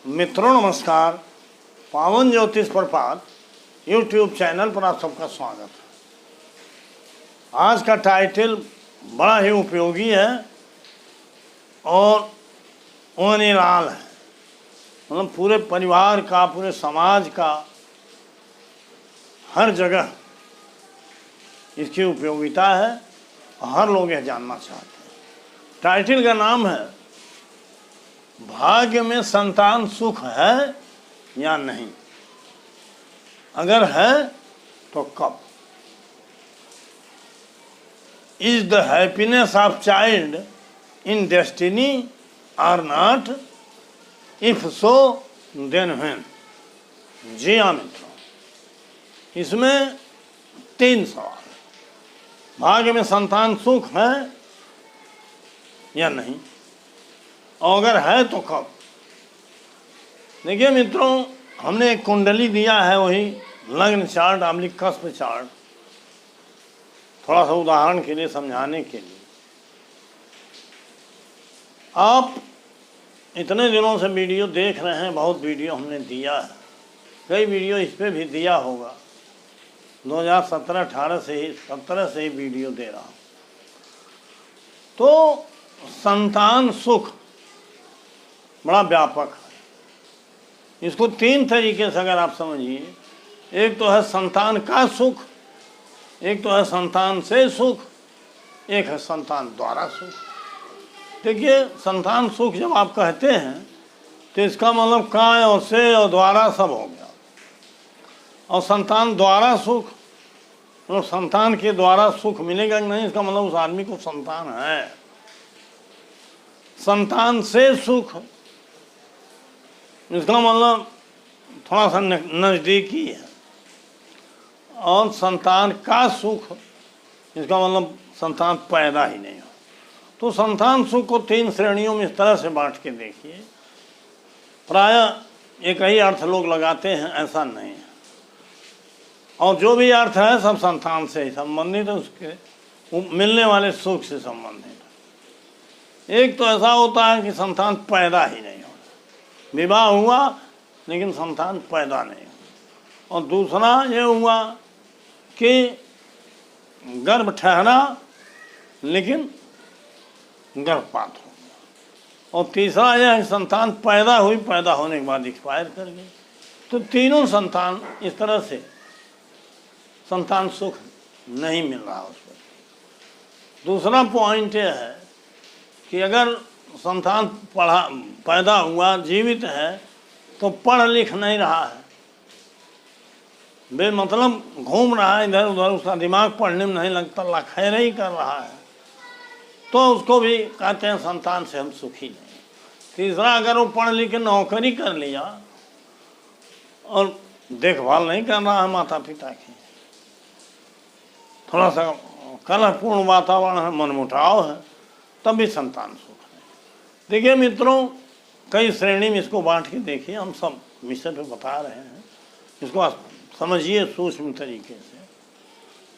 मित्रों नमस्कार। पावन ज्योतिष प्रपात यूट्यूब चैनल पर आप सबका स्वागत है। आज का टाइटल बड़ा ही उपयोगी है और निराल है। मतलब पूरे परिवार का, पूरे समाज का, हर जगह इसकी उपयोगिता है और हर लोग यह जानना चाहते हैं। टाइटल का नाम है भाग्य में संतान सुख है या नहीं, अगर है तो कब। Is the happiness of child in destiny और not, if so then when. जी हाँ मित्रों, इसमें 3 सवाल। भाग्य में संतान सुख है या नहीं, और अगर है तो कब। देखिए मित्रों, हमने एक कुंडली दिया है, वही लग्न चार्ट आमलिक कस्प चार्ट, थोड़ा सा उदाहरण के लिए, समझाने के लिए। आप इतने दिनों से वीडियो देख रहे हैं, बहुत वीडियो हमने दिया है, कई वीडियो इस पे भी दिया होगा। 2017-18 से ही 17 से ही वीडियो दे रहा हूँ। तो संतान सुख बड़ा व्यापक है। इसको 3 तरीके से अगर आप समझिए, एक तो है संतान का सुख, एक तो है संतान से सुख, एक है संतान द्वारा सुख। देखिए, संतान सुख जब आप कहते हैं तो इसका मतलब का और से और द्वारा सब हो गया। और संतान द्वारा सुख, मतलब संतान के द्वारा सुख मिलेगा कि नहीं, इसका मतलब उस आदमी को संतान है। संतान से सुख, इसका मतलब थोड़ा सा नज़दीकी है। और संतान का सुख, इसका मतलब संतान पैदा ही नहीं हो। तो संतान सुख को 3 श्रेणियों में इस तरह से बांट के देखिए। प्रायः एक ही अर्थ लोग लगाते हैं, ऐसा नहीं है। और जो भी अर्थ है सब संतान से ही संबंधित है, उसके मिलने वाले सुख से संबंधित है। एक तो ऐसा होता है कि संतान पैदा ही नहीं हो, विवाह हुआ लेकिन संतान पैदा नहीं हुआ। और दूसरा ये हुआ कि गर्भ ठहरा लेकिन गर्भपात हो गया। और तीसरा यह है संतान पैदा हुई, पैदा होने के बाद एक्सपायर कर गई। तो तीनों संतान इस तरह से संतान सुख नहीं मिल रहा उस पर। दूसरा पॉइंट यह है कि अगर संतान पैदा हुआ, जीवित है, तो पढ़ लिख नहीं रहा है, बेमतलब घूम रहा है इधर उधर, उसका दिमाग पढ़ने में नहीं लगता, लखैर ही कर रहा है, तो उसको भी कहते हैं संतान से हम सुखी नहीं। तीसरा, अगर वो पढ़ लिख के नौकरी कर लिया और देखभाल नहीं कर रहा है माता पिता की, थोड़ा सा कलहपूर्ण वातावरण है, मनमुटाव है, तब भी संतान सुख नहीं। देखिए मित्रों, कई श्रेणी में इसको बांट के देखिए, हम सब विषय पे बता रहे हैं, इसको समझिए सूक्ष्म तरीके से।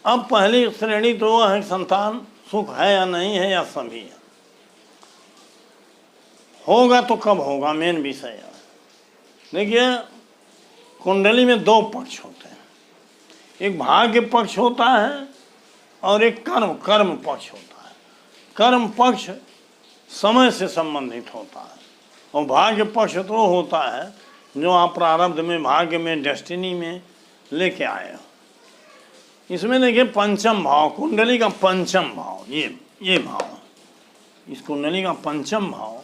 अब पहली श्रेणी तो वह है संतान सुख है या नहीं है, या सभी है। होगा तो कब होगा, मेन विषय है। देखिए, कुंडली में 2 पक्ष होते हैं, एक भाग्य पक्ष होता है और एक कर्म पक्ष होता है। कर्म पक्ष समय से संबंधित होता है, और भाग्य पक्ष तो होता है जो आप प्रारब्ध में, भाग्य में, डेस्टिनी में लेके आए हो। इसमें देखिए पंचम भाव, कुंडली का पंचम भाव, ये भाव, इस कुंडली का पंचम भाव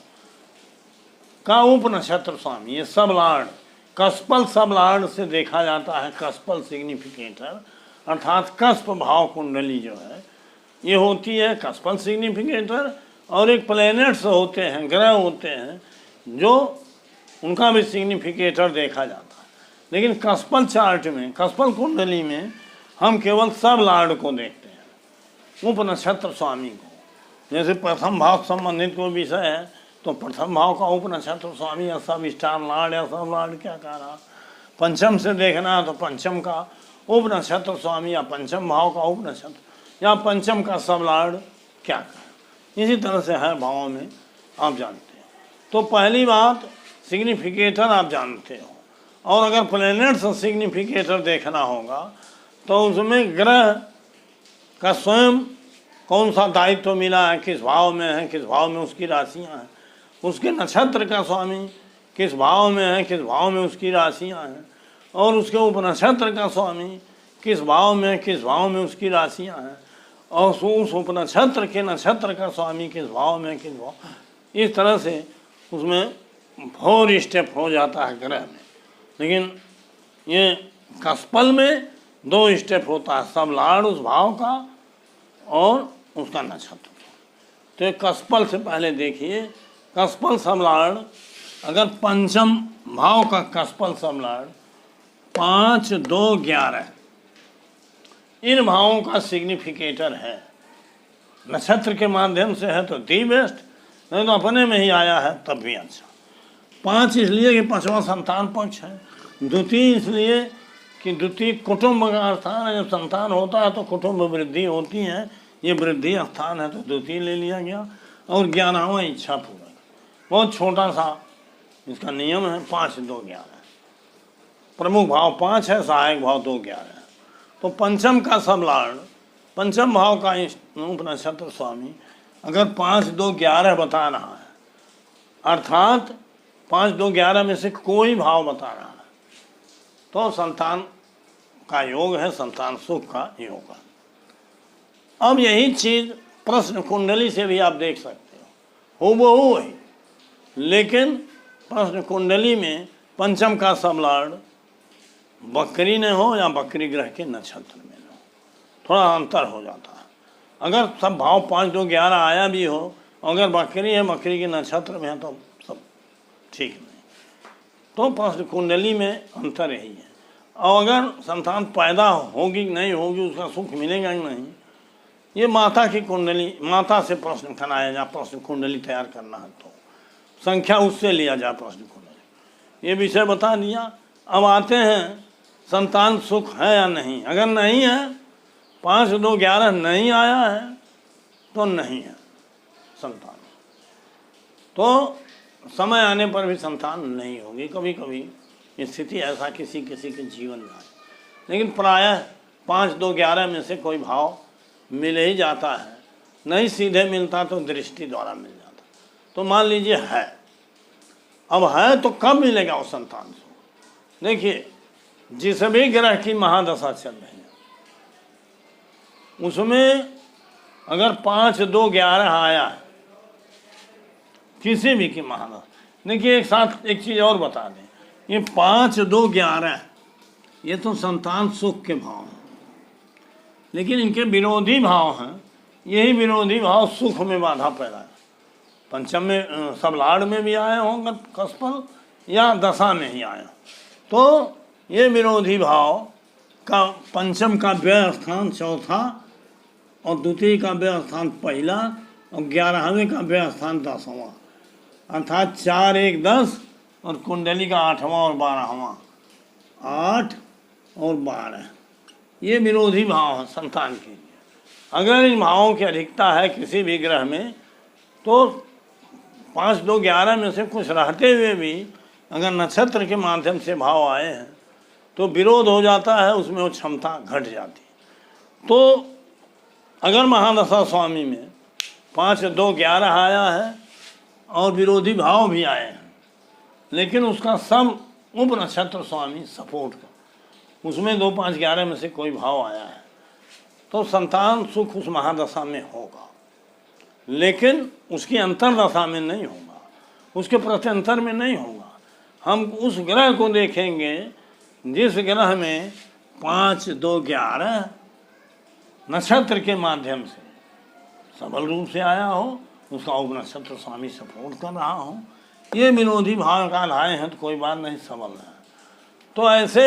का उप नक्षत्र स्वामी, ये सब लॉर्ड, कस्पल सब लॉर्ड से देखा जाता है। कस्पल सिग्निफिकेटर अर्थात कस्प भाव कुंडली जो है ये होती है कस्पल सिग्निफिकेटर। और एक प्लैनेट्स होते हैं, ग्रह होते हैं, जो उनका भी सिग्निफिकेटर देखा जाता है। लेकिन कस्पल चार्ट में, कस्पल कुंडली में हम केवल सब लॉर्ड को देखते हैं, उप नक्षत्र स्वामी को। जैसे प्रथम भाव संबंधित कोई विषय है तो प्रथम भाव का उप नक्षत्र स्वामी या सब स्टार लॉर्ड या सब लॉर्ड क्या कह रहा। पंचम से देखना है तो पंचम का उप नक्षत्र स्वामी या पंचम भाव का उप नक्षत्र या पंचम का सब लॉर्ड क्या कह। इसी तरह से हर भावों में आप जानते हैं। तो पहली बात सिग्निफिकेटर आप जानते हो, और अगर प्लैनेट्स सिग्निफिकेटर देखना होगा तो उसमें ग्रह का स्वयं कौन सा दायित्व मिला है, किस भाव में है, किस भाव में उसकी राशियां हैं, उसके नक्षत्र का स्वामी किस भाव में है, किस भाव में उसकी राशियां हैं, और उसके उपनक्षत्र का स्वामी किस भाव में, किस भाव में उसकी राशियां हैं, और उस उपनक्षत्र के नक्षत्र का स्वामी किस भाव में, किस भाव, इस तरह से उसमें 4 स्टेप हो जाता है ग्रह में। लेकिन ये कसपल में 2 स्टेप होता है, सब लाड़ उस भाव का और उसका नक्षत्र। तो ये कसपल से पहले देखिए, कसपल समलाड़ अगर पंचम भाव का कसपल समलाड़ 5, 2, 11 इन भावों का सिग्निफिकेटर है। नक्षत्र के माध्यम से है तो दी बेस्ट, नहीं तो अपने में ही आया है तब भी अच्छा। 5 इसलिए कि 5वां संतान पक्ष है, द्वितीय इसलिए कि द्वितीय कुटुंब का स्थान है, जब संतान होता है तो कुटुंब वृद्धि होती है, ये वृद्धि स्थान है तो द्वितीय ले लिया गया। और 11वां इच्छा पूरक, बहुत छोटा सा इसका नियम है, 5, 2, 11 प्रमुख भाव 5 है, सहायक भाव 2, 11 है। तो पंचम का समलाड़, पंचम भाव का उपनक्षत्र स्वामी अगर 5, 2, 11 बता रहा है, अर्थात 5, 2, 11 में से कोई भाव बता रहा है, तो संतान का योग है, संतान सुख का योग है। अब यही चीज प्रश्न कुंडली से भी आप देख सकते हो, हूबहू वही, लेकिन प्रश्न कुंडली में पंचम का समलाड़ बकरी ने हो या बकरी ग्रह के नक्षत्र में हो, थोड़ा अंतर हो जाता है। अगर सब भाव 5, 2, 11 आया भी हो, अगर बकरी है, बकरी के नक्षत्र में है तो सब ठीक नहीं। तो प्रश्न कुंडली में अंतर यही है। और अगर संतान पैदा होगी कि नहीं होगी, उसका सुख मिलेगा कि नहीं, ये माता की कुंडली, माता से प्रश्न बनाया जाए, प्रश्न कुंडली तैयार करना है तो संख्या उससे लिया जाए प्रश्न कुंडली। ये विषय बता दिया। अब आते हैं संतान सुख है या नहीं। अगर नहीं है, 5, 2, 11 नहीं आया है तो नहीं है संतान, तो समय आने पर भी संतान नहीं होगी। कभी कभी स्थिति ऐसा किसी किसी के जीवन में आए, लेकिन प्रायः 5, 2, 11 में से कोई भाव मिल ही जाता है, नहीं सीधे मिलता तो दृष्टि द्वारा मिल जाता। तो मान लीजिए है, अब है तो कब मिलेगा वो संतान सुख। देखिए, जिस भी ग्रह की महादशा चल रही है उसमें अगर 5, 2, 11 आया है किसी भी की महादशा, देखिए एक साथ एक चीज और बता दें, ये 5, 2, 11 ये तो संतान सुख के भाव हैं, लेकिन इनके विरोधी भाव हैं। यही विरोधी भाव सुख में बाधा पैदा है। पंचम में सबलाड़ में भी आए होंगे कसपल, या दशा में ही आया, तो ये विरोधी भाव का पंचम का व्यय स्थान चौथा और द्वितीय का व्यय स्थान पहला और 11वें का व्यय स्थान 10वां, अर्थात 4, 1, 10 और कुंडली का 8वां और 12वां, 8 और 12 ये विरोधी भाव है संतान के लिए। अगर इन भावों की अधिकता है किसी भी ग्रह में तो 5, 2, 11 में से कुछ रहते हुए भी अगर नक्षत्र के माध्यम से भाव आए हैं तो विरोध हो जाता है, उसमें वो क्षमता घट जाती है। तो अगर महादशा स्वामी में 5, 2, 11 आया है और विरोधी भाव भी आए हैं, लेकिन उसका सब उप नक्षत्र स्वामी सपोर्ट कर, उसमें 2, 5, 11 में से कोई भाव आया है तो संतान सुख उस महादशा में होगा, लेकिन उसकी अंतरदशा में नहीं होगा, उसके प्रत्यंतर में नहीं होगा। हम उस ग्रह को देखेंगे जिस ग्रह में 5, 2, 11 नक्षत्र के माध्यम से सबल रूप से आया हो, उसका उप नक्षत्र स्वामी सपोर्ट कर रहा हो, ये विरोधी भाव का लाए हैं तो कोई बात नहीं, सबल है। तो ऐसे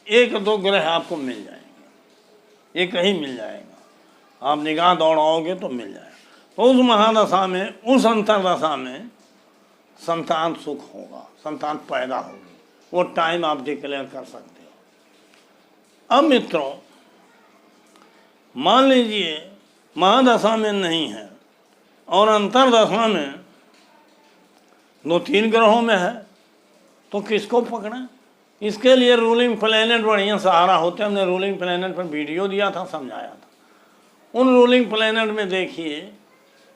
1, 2 ग्रह आपको मिल जाएंगे, एक ही मिल जाएगा, आप निगाह दौड़ाओगे तो मिल जाएगा। तो उस महादशा में, उस अंतरदशा में संतान सुख होगा, संतान पैदा होगी, वो टाइम आप डिक्लेयर कर सकते हो। अब मित्रों, मान लीजिए महादशा में नहीं है और अंतरदशा में 2-3 ग्रहों में है तो किसको पकड़ें? इसके लिए रूलिंग प्लैनेट बढ़िया सहारा होते हैं। हमने रूलिंग प्लैनेट पर वीडियो दिया था, समझाया था। उन रूलिंग प्लैनेट में देखिए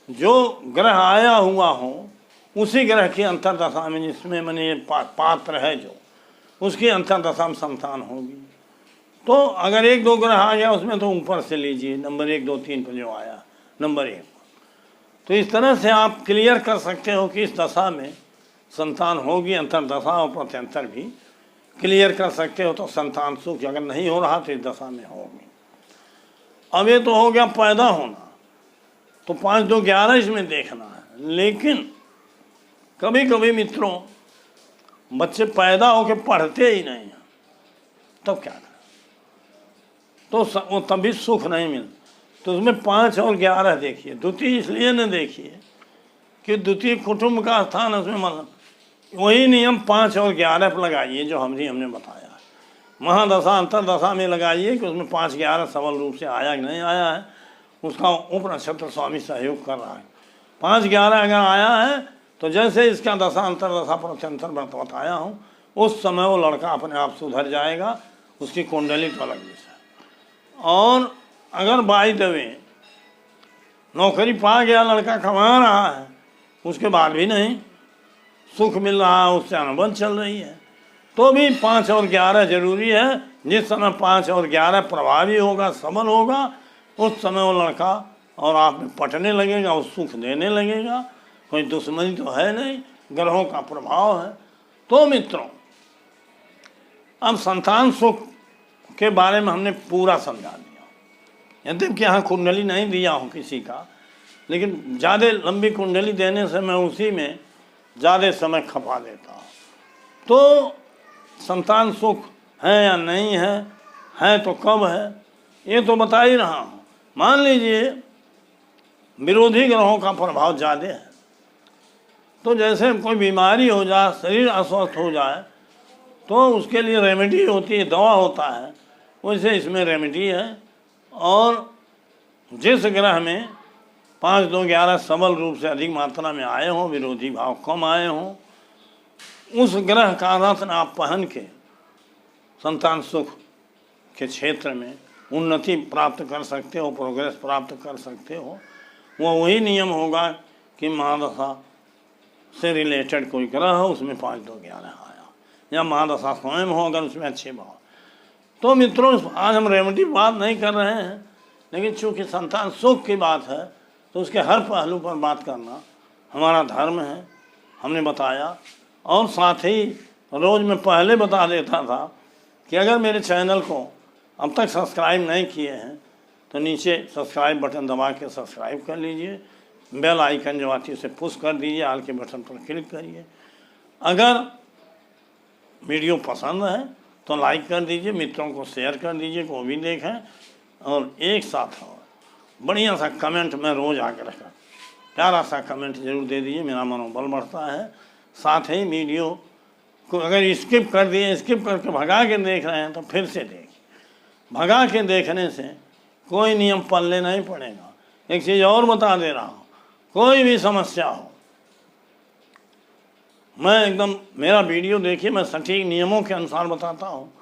जो ग्रह आया हुआ हो उसी ग्रह की अंतर्दशा में, जिसमें मैंने ये पात्र है जो, उसकी अंतर्दशा में संतान होगी। तो अगर 1-2 ग्रह आ गया उसमें तो ऊपर से लीजिए, नंबर 1, 2, 3 पर जो आया नंबर 1। तो इस तरह से आप क्लियर कर सकते हो कि इस दशा में संतान होगी। अंतर्दशा और प्रत्यंतर भी क्लियर कर सकते हो। तो संतान सुख अगर नहीं हो रहा तो इस दशा में होगी। अब ये तो हो गया पैदा होना, तो 5, 2, 11 इसमें देखना है। लेकिन कभी कभी मित्रों बच्चे पैदा होकर पढ़ते ही नहीं हैं, तब क्या करें? तो वो तभी सुख नहीं मिलता। तो उसमें 5 और 11 देखिए। द्वितीय इसलिए न देखिए कि द्वितीय कुटुंब का स्थान, उसमें मतलब वही नियम 5 और 11 पर लगाइए जो हमने बताया है। महादशा अंतरदशा में लगाइए कि उसमें 5, 11 सबल रूप से आया कि नहीं आया है, उसका उप नक्षत्र स्वामी सहयोग कर रहा है। 5, 11 अगर आया है तो जैसे इसका दशा अंतरदशा प्रत्यंतर बताया हूँ, उस समय वो लड़का अपने आप सुधर जाएगा, उसकी कुंडली तो अलग है। और अगर बाई द वे नौकरी पा गया, लड़का कमा रहा है, उसके बाद भी नहीं सुख मिल रहा है, उससे अनबन चल रही है, तो भी 5 और 11 जरूरी है। जिस समय 5 और 11 प्रभावी होगा, सबल होगा, उस समय वो लड़का और आप में पटने लगेगा, वो सुख देने लगेगा। कोई दुश्मनी तो है नहीं, ग्रहों का प्रभाव है। तो मित्रों अब संतान सुख के बारे में हमने पूरा समझा दिया। यद्यपि कि यहाँ कुंडली नहीं दिया हूँ किसी का, लेकिन ज़्यादा लंबी कुंडली देने से मैं उसी में ज़्यादा समय खपा देता हूँ। तो संतान सुख है या नहीं है तो कब है, ये तो बता ही रहा हूँ। मान लीजिए विरोधी ग्रहों का प्रभाव ज़्यादा है, तो जैसे कोई बीमारी हो जाए, शरीर अस्वस्थ हो जाए, तो उसके लिए रेमेडी होती है, दवा होता है, वैसे इसमें रेमेडी है। और जिस ग्रह में 5, 2, 11 सबल रूप से अधिक मात्रा में आए हों, विरोधी भाव कम आए हों, उस ग्रह का रत्न आप पहन के संतान सुख के क्षेत्र में उन्नति प्राप्त कर सकते हो, प्रोग्रेस प्राप्त कर सकते हो। वो वही नियम होगा कि महादशा से रिलेटेड कोई ग्रह हो, उसमें 5, 2, 11 आया, या महादशा स्वयं हो अगर उसमें अच्छे भाव। तो मित्रों आज हम रेमेडी बात नहीं कर रहे हैं, लेकिन चूँकि संतान सुख की बात है तो उसके हर पहलू पर बात करना हमारा धर्म है, हमने बताया। और साथ ही रोज़ मैं पहले बता देता था कि अगर मेरे चैनल को अब तक सब्सक्राइब नहीं किए हैं तो नीचे सब्सक्राइब बटन दबा के सब्सक्राइब कर लीजिए, बेल आइकन जो आती है उसे पुश कर दीजिए, आल के बटन पर क्लिक करिए। अगर वीडियो पसंद है तो लाइक कर दीजिए, मित्रों को शेयर कर दीजिए कि वो भी देखें, और एक साथ और बढ़िया सा कमेंट मैं रोज़ आकर रखा, प्यारा सा कमेंट जरूर दे दीजिए, मेरा मनोबल बढ़ता है। साथ ही वीडियो को अगर स्किप कर दिए, स्किप करके भगा के देख रहे हैं तो फिर से देखिए। भगा के देखने से कोई नियम पल्ले नहीं पड़ेगा। एक चीज़ और बता दे रहा हूँ, कोई भी समस्या हो, मैं एकदम मेरा वीडियो देखिए, मैं सटीक नियमों के अनुसार बताता हूँ,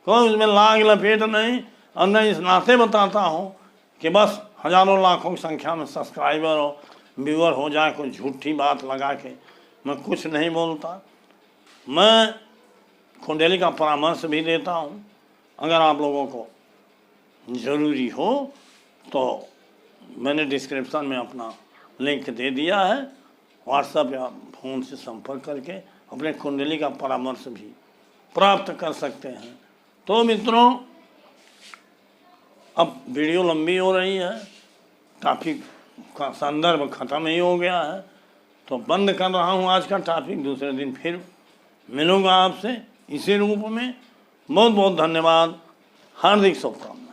कोई उसमें लाग लपेट नहीं, और मैं इस नाते बताता हूँ कि बस हज़ारों लाखों की संख्या में सब्सक्राइबर और व्यूअर हो जाए, कोई झूठी बात लगा के मैं कुछ नहीं बोलता। मैं कुंडली का परामर्श भी देता हूँ। अगर आप लोगों को ज़रूरी हो तो मैंने डिस्क्रिप्शन में अपना लिंक दे दिया है, व्हाट्सएप या फ़ोन से संपर्क करके अपने कुंडली का परामर्श भी प्राप्त कर सकते हैं। तो मित्रों अब वीडियो लंबी हो रही है, टॉपिक का संदर्भ ख़त्म ही हो गया है, तो बंद कर रहा हूँ आज का टॉपिक। दूसरे दिन फिर मिलूँगा आपसे इसी रूप में। बहुत बहुत धन्यवाद, हार्दिक शुभकामनाएं।